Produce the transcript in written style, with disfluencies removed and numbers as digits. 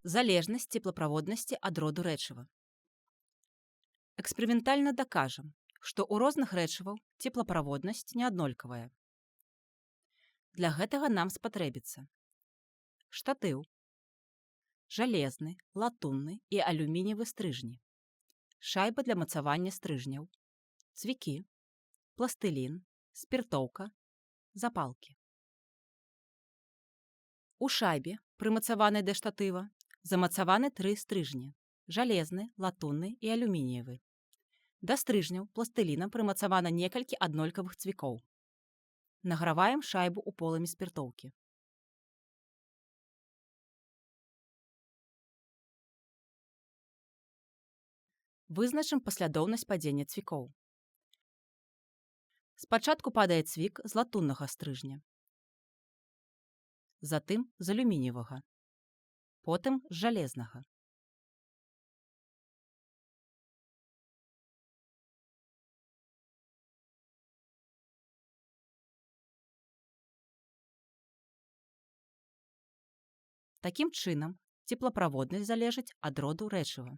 Залежнасць цеплаправоднасці ад роду рэчыва. Эксперыментальна дакажам, што ў розных рэчываў цеплаправоднасць не аднолькавая. Для гэтага нам спатрэбіцца штатыў, жалезны, латунны і алюмініевы стрыжні, шайба для мацавання стрыжняў, цвікі, пластылін, спіртоўка, запалкі. У шайбе, прымацаванай да штатыва, замацаваны 3 стрыжні – жалезны, латунны і алюмініевы. Да стрыжняў пластылінам прымацавана некалькі аднолькавых цвікоў. Награваем шайбу ў полымі спіртоўкі. Вызначым паслядоўнасць падзення цвікоў. Спачатку падае цвік з латуннага стрыжня, затым з алюмініевага, потым з жалезнага. Такім чынам, цеплаправоднасць залежыць ад роду рэчыва.